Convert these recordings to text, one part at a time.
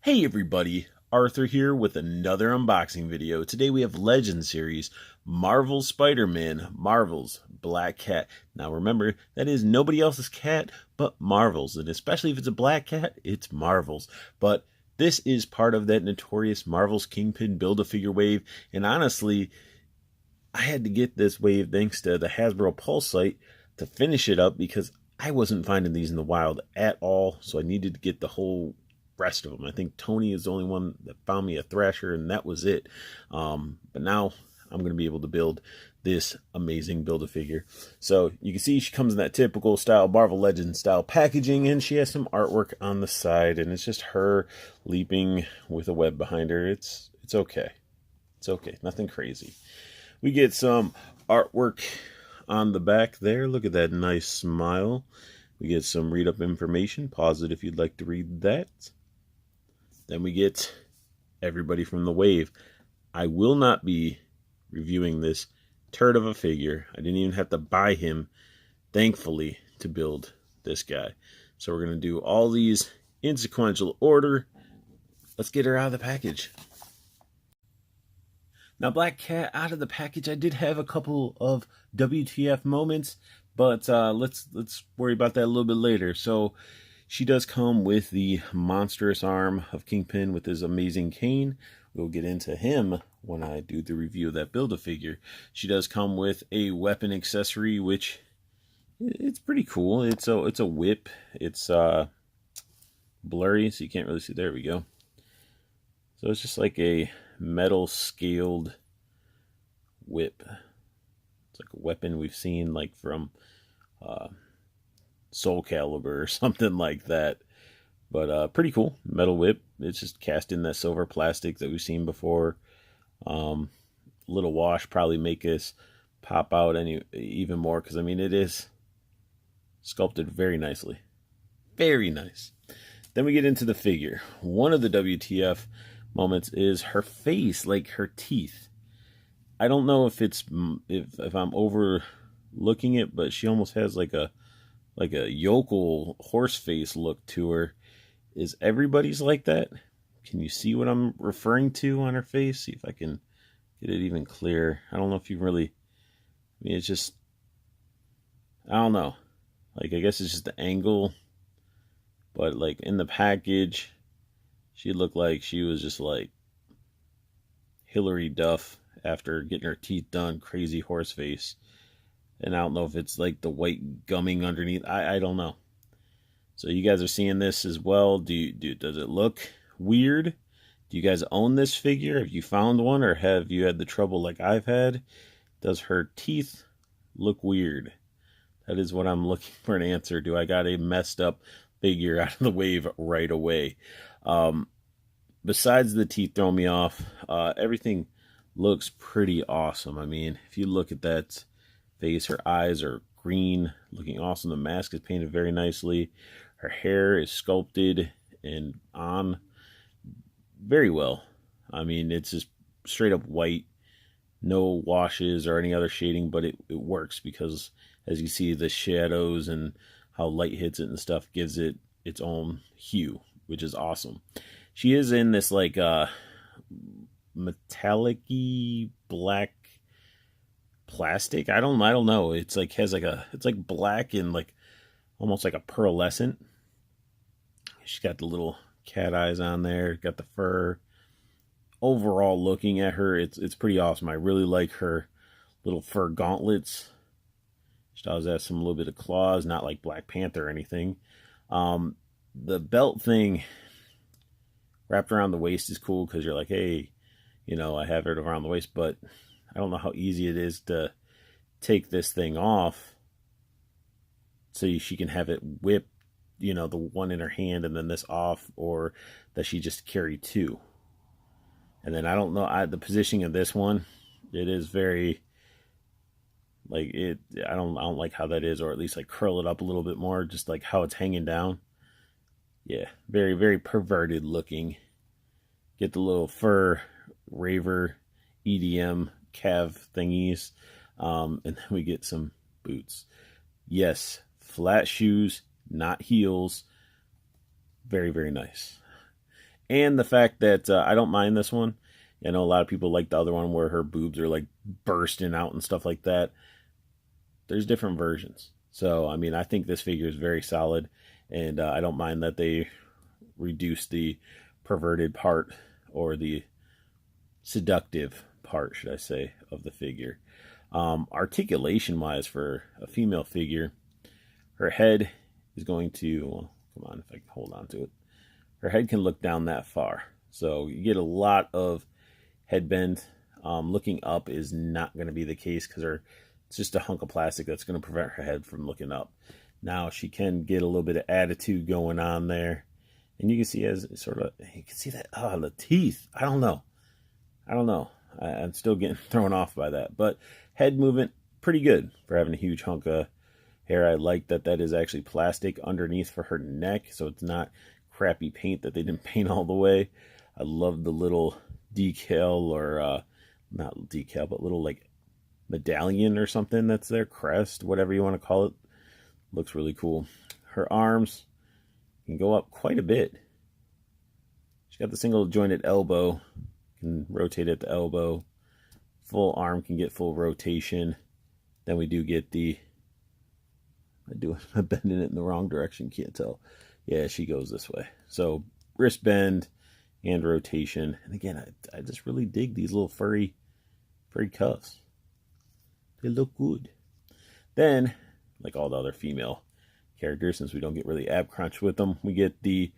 Hey everybody, Arthur here with another unboxing video. Today we have Legend Series, Marvel's Spider-Man, Marvel's Black Cat. Now remember, that is nobody else's cat but Marvel's, and especially if it's a black cat, it's Marvel's. But this is part of that notorious Marvel's Kingpin Build-A-Figure wave, and honestly, I had to get this wave thanks to the Hasbro Pulse site to finish it up because I wasn't finding these in the wild at all, so I needed to get the whole rest of them. I think Tony is the only one that found me a Thrasher, and that was it. But now I'm going to be able to build this amazing Build-A-Figure. So you can see she comes in that typical style, Marvel Legends style packaging, and she has some artwork on the side, and it's just her leaping with a web behind her. It's okay. It's okay. Nothing crazy. We get some artwork on the back there. Look at that nice smile. We get some read-up information. Pause it if you'd like to read that. Then we get everybody from the wave. I will not be reviewing this turd of a figure. I didn't even have to buy him, thankfully, to build this guy. So we're going to do all these in sequential order. Let's get her out of the package. Now, Black Cat out of the package, I did have a couple of WTF moments, but let's worry about that a little bit later. So she does come with the monstrous arm of Kingpin with his amazing cane. We'll get into him when I do the review of that Build-A-Figure. She does come with a weapon accessory, which it's pretty cool. It's a whip. It's blurry, so you can't really see. There we go. So it's just like a metal scaled whip. It's like a weapon we've seen like from Soul Calibur or something like that. But pretty cool metal whip. It's just cast in that silver plastic that we've seen before. Little wash probably make us pop out even more, because I mean it is sculpted very nicely. Very nice. Then we get into the figure. One of the WTF moments is her face, like her teeth. I don't know if it's if I'm overlooking it, but she almost has like a yokel horse face look to her. Is everybody's like that? Can you see what I'm referring to on her face? See if I can get it even clearer. I don't know if you really, I mean, it's just, I don't know. Like, I guess it's just the angle, but like in the package, she looked like she was just like Hillary Duff after getting her teeth done, crazy horse face. And I don't know if it's like the white gumming underneath. I don't know. So you guys are seeing this as well. Does it look weird? Do you guys own this figure? Have you found one, or have you had the trouble like I've had? Does her teeth look weird? That is what I'm looking for an answer. Do I got a messed up figure out of the wave right away? Besides the teeth throwing me off, everything looks pretty awesome. I mean, if you look at that face, her eyes are green, looking awesome. The mask is painted very nicely. Her hair is sculpted and on very well. I mean, it's just straight up white, no washes or any other shading, but it works because, as you see, the shadows and how light hits it and stuff gives it its own hue, which is awesome. She is in this like metallic-y black plastic. I don't know. It's like it's like black and like almost like a pearlescent. She's got the little cat eyes on there, got the fur. Overall, looking at her, it's pretty awesome. I really like her little fur gauntlets. She does have some little bit of claws, not like Black Panther or anything. The belt thing wrapped around the waist is cool because you're like, hey, you know, I have it around the waist, but I don't know how easy it is to take this thing off so she can have it whip, you know, the one in her hand and then this off, or that she just carry two. And then I don't know, the positioning of this one, it is very like it. I don't like how that is, or at least like curl it up a little bit more, just like how it's hanging down. Yeah, very, very perverted looking. Get the little fur raver EDM calf thingies, and then we get some boots. Yes, flat shoes, not heels. Very, very nice. And the fact that I don't mind this one. I know a lot of people like the other one where her boobs are like bursting out and stuff like that. There's different versions. So, I mean, I think this figure is very solid. And I don't mind that they reduce the perverted part, or the seductive part, should I say, of the figure. Articulation wise, for a female figure, her head is going to, well, come on, if I can hold on to it, her head can look down that far, so you get a lot of head bend. Looking up is not going to be the case because it's just a hunk of plastic that's going to prevent her head from looking up. Now she can get a little bit of attitude going on there, and you can see as sort of, you can see that, oh, the teeth. I don't know. I'm still getting thrown off by that. But head movement, pretty good for having a huge hunk of hair. I like that is actually plastic underneath for her neck, so it's not crappy paint that they didn't paint all the way. I love the little decal, or not decal, but little like medallion or something that's their crest, whatever you want to call it. Looks really cool. Her arms can go up quite a bit. She's got the single jointed elbow. Can rotate at the elbow. Full arm can get full rotation. Then we do get the, I'm bending it in the wrong direction, can't tell. Yeah, she goes this way. So wrist bend and rotation. And again, I just really dig these little furry cuffs. They look good. Then, like all the other female characters, since we don't get really ab crunch with them, we get the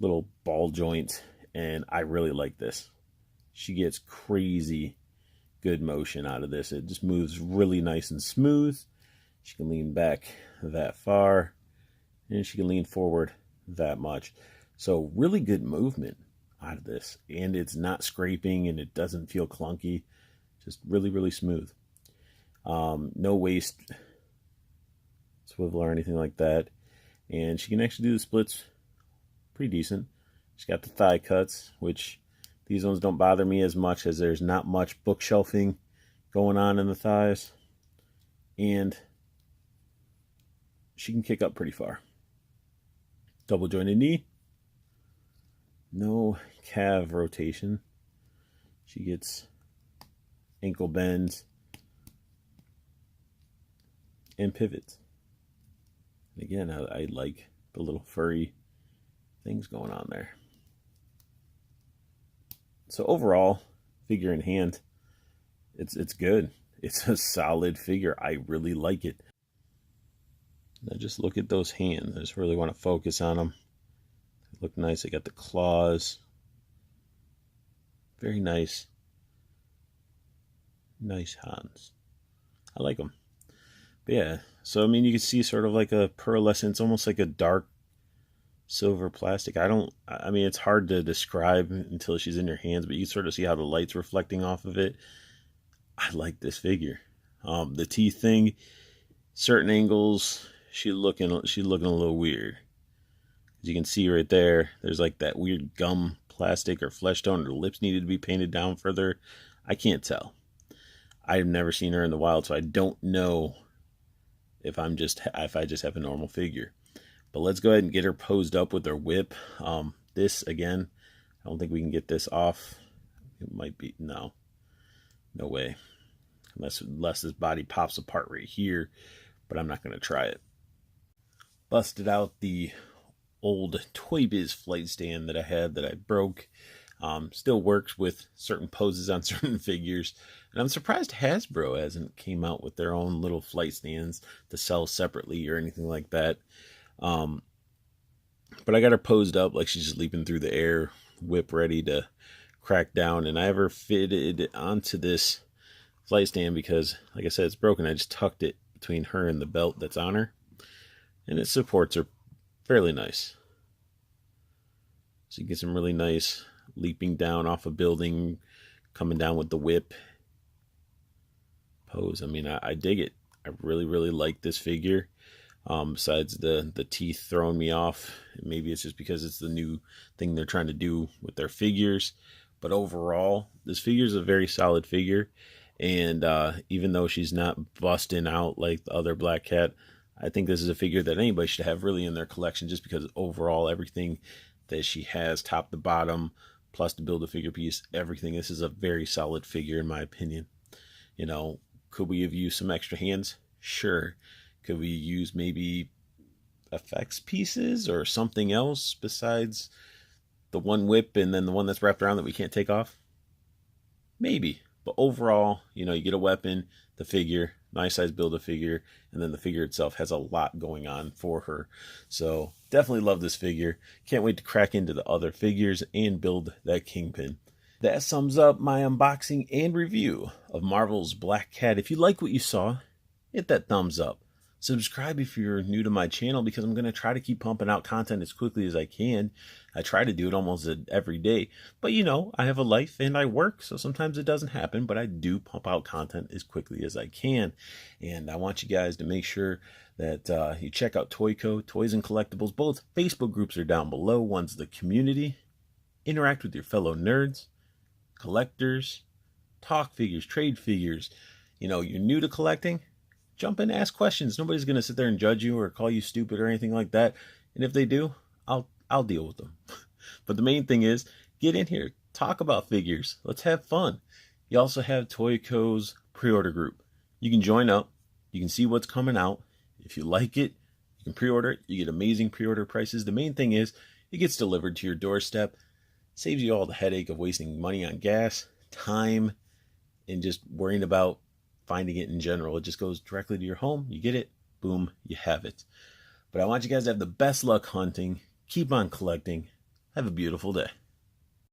little ball joints, and I really like this. She gets crazy good motion out of this. It just moves really nice and smooth. She can lean back that far, and she can lean forward that much. So really good movement out of this, and it's not scraping, and it doesn't feel clunky. Just really, really smooth. No waist swivel or anything like that. And she can actually do the splits pretty decent. She's got the thigh cuts, which these ones don't bother me as much, as there's not much bookshelving going on in the thighs. And she can kick up pretty far. Double jointed knee. No calf rotation. She gets ankle bends and pivots. And again, I like the little furry things going on there. So overall, figure in hand, it's good. It's a solid figure. I really like it. Now just look at those hands. I just really want to focus on them. They look nice. They got the claws. Very nice. Nice hands. I like them. But yeah, so I mean, you can see sort of like a pearlescence, almost like a dark silver plastic. I mean, it's hard to describe until she's in your hands, but you sort of see how the light's reflecting off of it. I like this figure. The teeth thing, certain angles, she's looking a little weird. As you can see right there, there's like that weird gum plastic or flesh tone. Her lips needed to be painted down further. I can't tell. I've never seen her in the wild, so I don't know if I just have a normal figure. But let's go ahead and get her posed up with her whip. This, again, I don't think we can get this off. It might be, no way. Unless this body pops apart right here, but I'm not going to try it. Busted out the old Toy Biz flight stand that I had that I broke. Still works with certain poses on certain figures. And I'm surprised Hasbro hasn't came out with their own little flight stands to sell separately or anything like that. But I got her posed up like she's just leaping through the air, whip ready to crack down. And I ever fitted onto this flight stand because, like I said, it's broken. I just tucked it between her and the belt that's on her. And it supports her fairly nice. So you get some really nice leaping down off a building, coming down with the whip pose. I mean, I dig it. I really, really like this figure. Besides the teeth throwing me off. Maybe it's just because it's the new thing they're trying to do with their figures. But overall, this figure is a very solid figure. And even though she's not busting out like the other Black Cat, I think this is a figure that anybody should have really in their collection, just because overall everything that she has, top to bottom, plus the Build-A-Figure piece, everything. This is a very solid figure in my opinion. You know, could we have used some extra hands? Sure. Could we use maybe effects pieces or something else besides the one whip and then the one that's wrapped around that we can't take off? Maybe. But overall, you know, you get a weapon, the figure, nice size Build-A-Figure, and then the figure itself has a lot going on for her. So definitely love this figure. Can't wait to crack into the other figures and build that Kingpin. That sums up my unboxing and review of Marvel's Black Cat. If you like what you saw, hit that thumbs up. Subscribe if you're new to my channel, because I'm going to try to keep pumping out content as quickly as I can. I try to do it almost every day. But you know, I have a life and I work, so sometimes it doesn't happen, but I do pump out content as quickly as I can. And I want you guys to make sure that you check out Toyco, Toys and Collectibles. Both Facebook groups are down below. One's the community. Interact with your fellow nerds, collectors, talk figures, trade figures. You know, you're new to collecting, jump in, ask questions. Nobody's going to sit there and judge you or call you stupid or anything like that. And if they do, I'll deal with them. But the main thing is, get in here, talk about figures. Let's have fun. You also have Toyco's pre-order group. You can join up. You can see what's coming out. If you like it, you can pre-order it. You get amazing pre-order prices. The main thing is, it gets delivered to your doorstep. Saves you all the headache of wasting money on gas, time, and just worrying about finding it in general. It just goes directly to your home. You get it. Boom. You have it. But I want you guys to have the best luck hunting. Keep on collecting. Have a beautiful day.